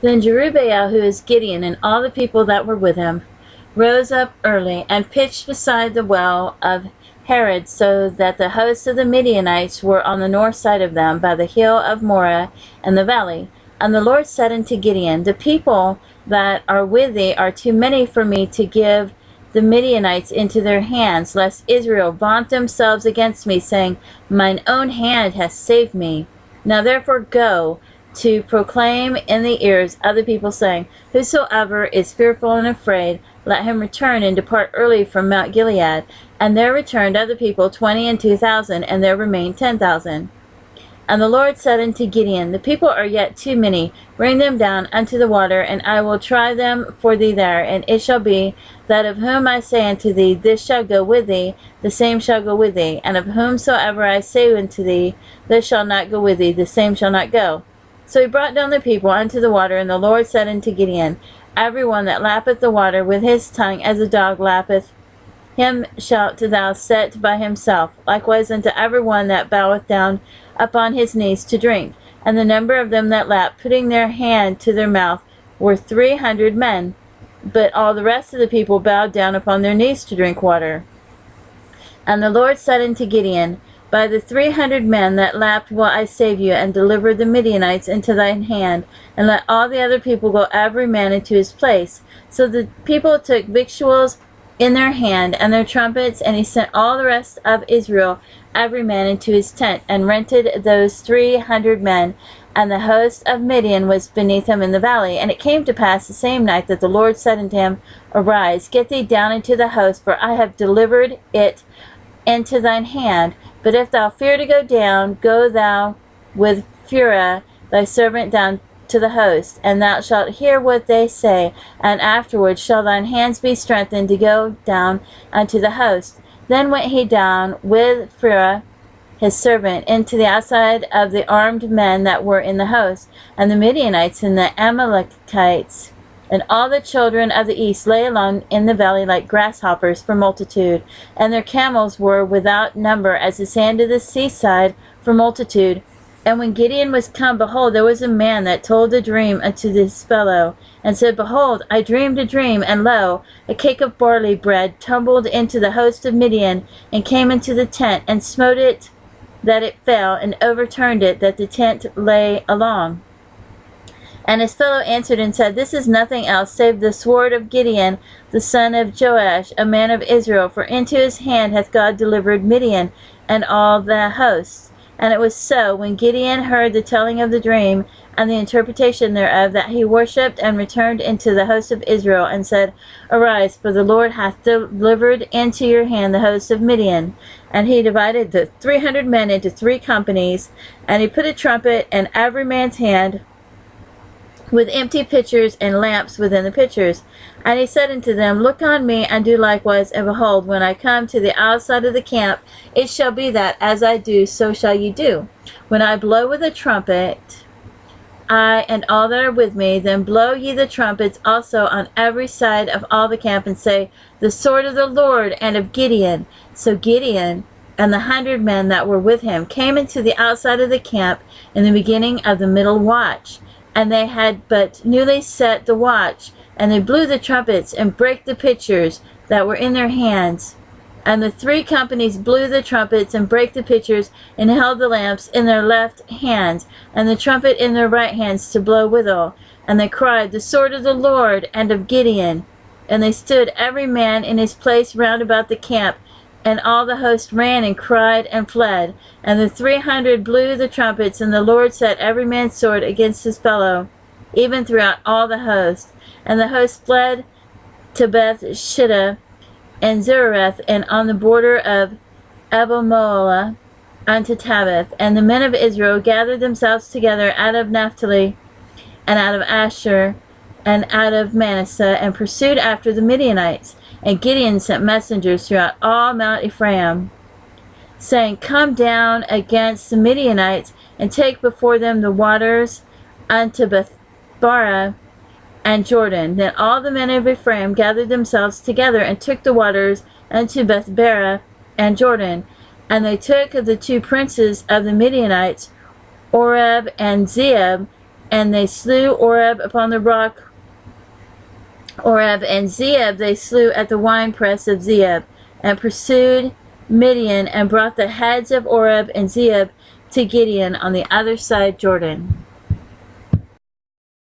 Then Jerubbaal, who is Gideon, and all the people that were with him, rose up early and pitched beside the well of Harod, so that the hosts of the Midianites were on the north side of them, by the hill of Moreh and the valley. And the Lord said unto Gideon, the people that are with thee are too many for me to give the Midianites into their hands, lest Israel vaunt themselves against me, saying, mine own hand hath saved me. Now therefore go to proclaim in the ears of the people, saying, whosoever is fearful and afraid, let him return and depart early from Mount Gilead. And there returned of the people 22,000, and there remained 10,000. And the Lord said unto Gideon, the people are yet too many. Bring them down unto the water, and I will try them for thee there. And it shall be that of whom I say unto thee, this shall go with thee, the same shall go with thee. And of whomsoever I say unto thee, this shall not go with thee, the same shall not go. So he brought down the people unto the water, and the Lord said unto Gideon, every one that lappeth the water with his tongue as a dog lappeth, him shalt thou set by himself, likewise unto every one that boweth down upon his knees to drink. And the number of them that lapped, putting their hand to their mouth, were 300 men. But all the rest of the people bowed down upon their knees to drink water. And the Lord said unto Gideon, by the 300 men that lapped will I save you, and deliver the Midianites into thine hand, and let all the other people go every man into his place. So the people took victuals in their hand, and their trumpets, and he sent all the rest of Israel, every man into his tent, and rented those 300 men. And the host of Midian was beneath him in the valley. And it came to pass the same night that the Lord said unto him, arise, get thee down into the host, for I have delivered it into thine hand. But if thou fear to go down, go thou with Phurah thy servant down to the host, and thou shalt hear what they say, and afterward shall thine hands be strengthened to go down unto the host. Then went he down with Phurah his servant into the outside of the armed men that were in the host. And the Midianites and the Amalekites and all the children of the east lay along in the valley like grasshoppers for multitude, and their camels were without number as the sand of the seaside for multitude. And when Gideon was come, behold, there was a man that told a dream unto this fellow, and said, behold, I dreamed a dream, and lo, a cake of barley bread tumbled into the host of Midian, and came into the tent, and smote it that it fell, and overturned it that the tent lay along. And his fellow answered and said, this is nothing else save the sword of Gideon, the son of Joash, a man of Israel, for into his hand hath God delivered Midian and all the hosts. And it was so, when Gideon heard the telling of the dream and the interpretation thereof, that he worshipped and returned into the host of Israel, and said, arise, for the Lord hath delivered into your hand the host of Midian. And he divided the 300 men into 3 companies, and he put a trumpet in every man's hand, with empty pitchers and lamps within the pitchers. And he said unto them, look on me, and do likewise, and behold, when I come to the outside of the camp, it shall be that as I do, so shall ye do. When I blow with a trumpet, I and all that are with me, then blow ye the trumpets also on every side of all the camp, and say, the sword of the Lord and of Gideon. So Gideon and the 100 men that were with him came into the outside of the camp in the beginning of the middle watch. And they had but newly set the watch, and they blew the trumpets, and brake the pitchers that were in their hands. And the 3 companies blew the trumpets, and brake the pitchers, and held the lamps in their left hands, and the trumpet in their right hands to blow withal. And they cried, the sword of the Lord and of Gideon. And they stood every man in his place round about the camp, and all the host ran and cried and fled. And the 300 blew the trumpets, and the Lord set every man's sword against his fellow, even throughout all the host. And the host fled to Beth Shittah and Zereth, and on the border of Abel-Molah unto Tabith. And the men of Israel gathered themselves together out of Naphtali, and out of Asher, and out of Manasseh, and pursued after the Midianites. And Gideon sent messengers throughout all Mount Ephraim, saying, come down against the Midianites, and take before them the waters unto Bethbara and Jordan. Then all the men of Ephraim gathered themselves together, and took the waters unto Bethbara and Jordan. And they took the 2 princes of the Midianites, Oreb and Zeeb, And they slew Oreb upon the rock Oreb, and Zeeb they slew at the winepress of Zeeb, and pursued Midian, and brought the heads of Oreb and Zeeb to Gideon on the other side Jordan.